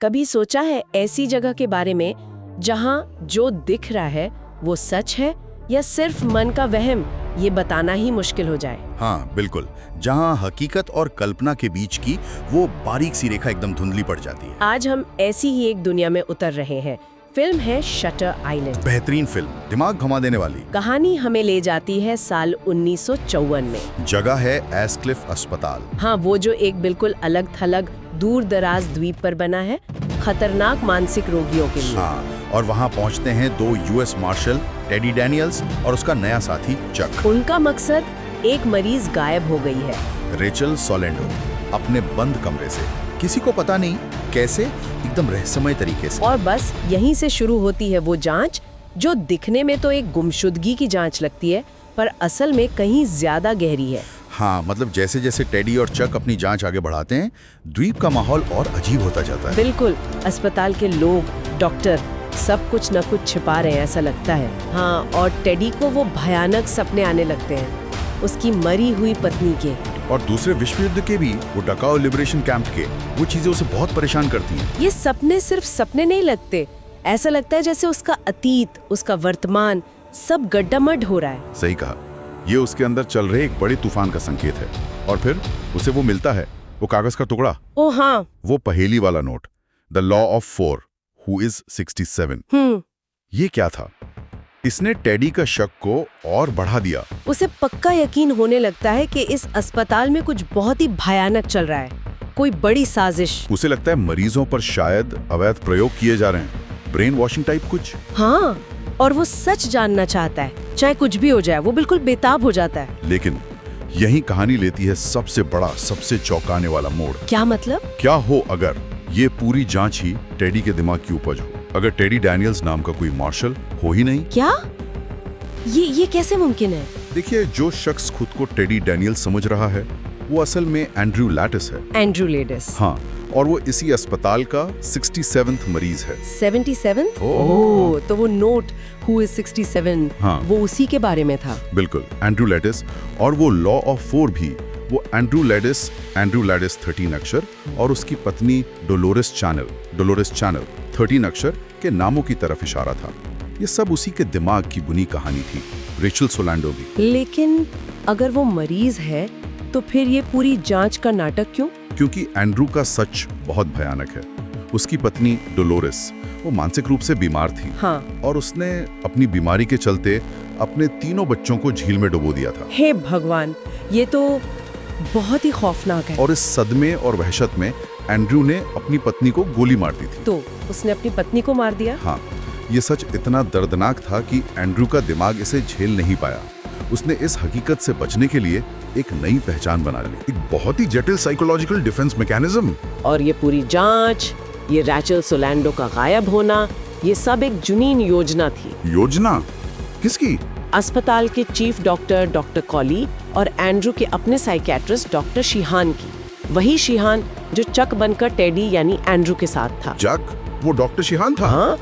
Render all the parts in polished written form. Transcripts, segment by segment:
कभी सोचा है ऐसी जगह के बारे में जहां जो दिख रहा है वो सच है या सिर्फ मन का वहम, ये बताना ही मुश्किल हो जाए। हाँ बिल्कुल, जहाँ हकीकत और कल्पना के बीच की वो बारीक सी रेखा एकदम धुंधली पड़ जाती है। आज हम ऐसी ही एक दुनिया में उतर रहे हैं। फिल्म है शटर आइलैंड। बेहतरीन फिल्म, दिमाग घुमा देने वाली। कहानी हमें ले जाती है साल 1954 में। जगह है एस्क्लिफ अस्पताल। हाँ, वो जो एक बिल्कुल अलग थलग दूर दराज द्वीप पर बना है, खतरनाक मानसिक रोगियों के लिए। हाँ, और वहाँ पहुँचते हैं 2 यूएस मार्शल, टेडी डैनियल्स और उसका नया साथी चक। उनका मकसद, एक मरीज गायब हो गई है, रेचल सोलेंडो, अपने बंद कमरे से, किसी को पता नहीं कैसे, एकदम रहस्यमय तरीके से। और बस यहीं से शुरू होती है वो जांच जो दिखने में तो एक गुमशुदगी की जांच लगती है, पर असल में कहीं ज्यादा गहरी है। हाँ, मतलब जैसे जैसे टेडी और चक अपनी जांच आगे बढ़ाते हैं, द्वीप का माहौल और अजीब होता जाता है। बिल्कुल, अस्पताल के लोग, डॉक्टर, सब कुछ न कुछ छिपा रहे हैं, ऐसा लगता है। हाँ, और टेडी को वो भयानक सपने आने लगते हैं, उसकी मरी हुई पत्नी के, और दूसरे विश्व युद्ध के भी, वो डकाऊ लिबरेशन कैंप के, वो चीजें उसे बहुत परेशान करती हैं। ये सपने सिर्फ सपने नहीं लगते, ऐसा लगता है जैसे उसका अतीत, उसका वर्तमान सब गड्ढामड हो रहा है। सही कहा, ये उसके अंदर चल रहे एक बड़े तूफान का संकेत है। और फिर उसे वो मिलता है, वो कागज का टुकड़ा, ओ हाँ, वो पहेली वाला note, the law of 4 who is 67। ये क्या था? इसने टेडी का शक को और बढ़ा दिया। उसे पक्का यकीन होने लगता है कि इस अस्पताल में कुछ बहुत ही भयानक चल रहा है, कोई बड़ी साजिश। उसे लगता है मरीजों पर शायद अवैध प्रयोग किए जा रहे हैं, ब्रेन वॉशिंग टाइप कुछ। हाँ, और वो सच जानना चाहता है, चाहे कुछ भी हो जाए, वो बिल्कुल बेताब हो जाता है। लेकिन यही कहानी लेती है सबसे बड़ा, सबसे चौंकाने वाला मोड़। क्या मतलब? क्या हो अगर ये पूरी जांच ही टेडी के दिमाग की उपज हो? अगर टेडी डैनियल्स नाम का कोई मार्शल हो ही नहीं। क्या? ये कैसे मुमकिन है? देखिए, जो शख्स खुद को टेडी डैनियल्स समझ रहा है, वो असल में एंड्रयू लैटिस है। Andrew lattice? हाँ, और वो इसी अस्पताल का 67th मरीज है। 77th? ओह, तो वो नोट हु इज 67, हाँ, वो उसी के बारे में था। बिल्कुल, एंड्रयू लैटिस। और वो लॉ ऑफ 4 भी, वो एंड्रयू लैटिस 13 अक्षर और उसकी पत्नी डोलोरेस चैनल 13 अक्षर के नामों की तरफ इशारा था। ये सब उसी के दिमाग की बुनी कहानी थी, रेचल सोलेंडो भी। लेकिन अगर वो मरीज है तो फिर ये पूरी जांच का नाटक क्यों? क्योंकि एंड्रू का सच बहुत भयानक है। उसकी पत्नी डोलोरेस, वो मानसिक रूप से बीमार थी। हाँ। और उसने अपनी बीमारी के चलते अपने 3 बच्चों को झील में डुबो दिया था। हे भगवान, ये तो बहुत ही खौफनाक है। और इस सदमे और वहशत में एंड्रू ने अपनी पत्नी को गोली मार दी थी। तो उसने अपनी पत्नी को मार दिया? हाँ, ये सच इतना दर्दनाक था कि एंड्रू का दिमाग इसे झेल नहीं पाया। उसने इस हकीकत से बचने के लिए एक नई पहचान बना ली, एक बहुत ही जटिल साइकोलॉजिकल डिफेंस मैकेनिज्म। और ये पूरी जांच, ये रेचल सोलेंडो का गायब होना, ये सब एक जुनून योजना थी। योजना? किसकी? अस्पताल के चीफ डॉक्टर कॉली और एंड्रू के अपने साइकियाट्रिस्ट डॉक्टर शिहान की। वही शिहान जो चक बनकर टेडी यानी एंड्रू के साथ था। चक? वो डॉक्टर शिहान था? हाँ,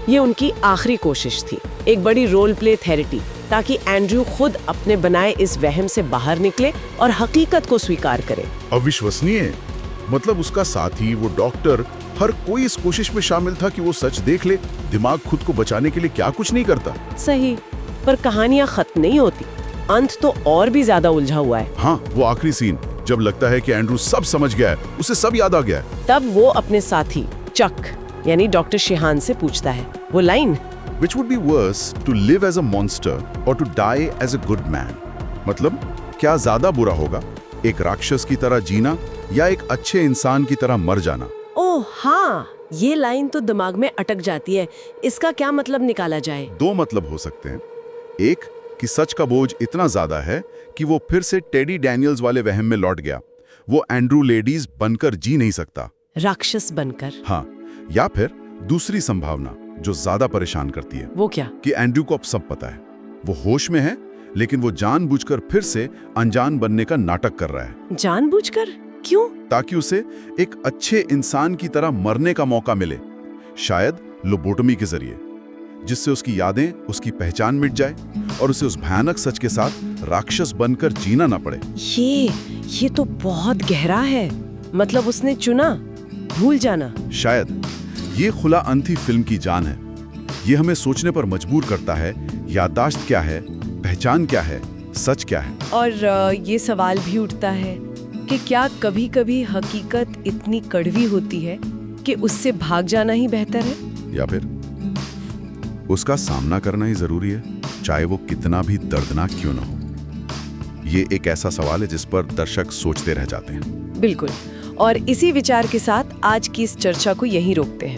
ये उनकी आखिरी कोशिश थी, एक बड़ी रोल प्ले थेरेपी, ताकि एंड्रू खुद अपने बनाए इस वहम से बाहर निकले और हकीकत को स्वीकार करे। अविश्वसनीय। मतलब उसका साथी, वो डॉक्टर, हर कोई इस कोशिश में शामिल था कि वो सच देख ले, दिमाग खुद को बचाने के लिए क्या कुछ नहीं करता। सही, पर कहानियां खत्म नहीं होती, अंत तो और भी ज्यादा उलझा हुआ है। हाँ, वो आखिरी सीन जब लगता है कि एंड्रू सब समझ गया है, उसे सब याद आ गया है। तब वो अपने साथी चक यानी डॉक्टर शिहान से पूछता है वो line, Which would be worse, to live as a monster or to die as a good man? मतलब क्या ज्यादा बुरा होगा, एक राक्षस की तरह जीना या एक अच्छे इंसान की तरह मर जाना? ओह हाँ, ये लाइन तो दिमाग में अटक जाती है। इसका क्या मतलब निकाला जाए? 2 मतलब हो सकते हैं। एक, कि सच का बोझ इतना ज्यादा है कि वो फिर से टेडी डैनियल्स वाले वहम में लौट गया, वो एंड्रू लेडीज बनकर जी नहीं सकता, राक्षस बनकर। हाँ, या फिर दूसरी संभावना जो ज्यादा परेशान करती है, वो क्या? कि एंड्रू को अब सब पता है, वो होश में है, लेकिन वो जानबूझकर फिर से अनजान बनने का नाटक कर रहा है। जानबूझकर? क्यों? ताकि उसे एक अच्छे इंसान की तरह मरने का मौका मिले, शायद लोबोटमी के जरिए, जिससे उसकी यादें, उसकी पहचान मिट जाए और उसे उस भयानक सच के साथ राक्षस बनकर जीना ना पड़े। ये तो बहुत गहरा है। मतलब उसने चुना भूल जाना। शायद ये खुला अंत ही फिल्म की जान है। ये हमें सोचने पर मजबूर करता है, याददाश्त क्या है, पहचान क्या है, सच क्या है। और ये सवाल भी उठता है कि क्या कभी-कभी हकीकत इतनी कड़वी होती है कि उससे भाग जाना ही बेहतर है, या फिर उसका सामना करना ही जरूरी है, चाहे वो कितना भी दर्दनाक क्यों ना हो। ये एक ऐसा सवाल है जिस पर दर्शक सोचते रह जाते हैं। बिल्कुल। और इसी विचार के साथ आज की इस चर्चा को यहीं रोकते हैं।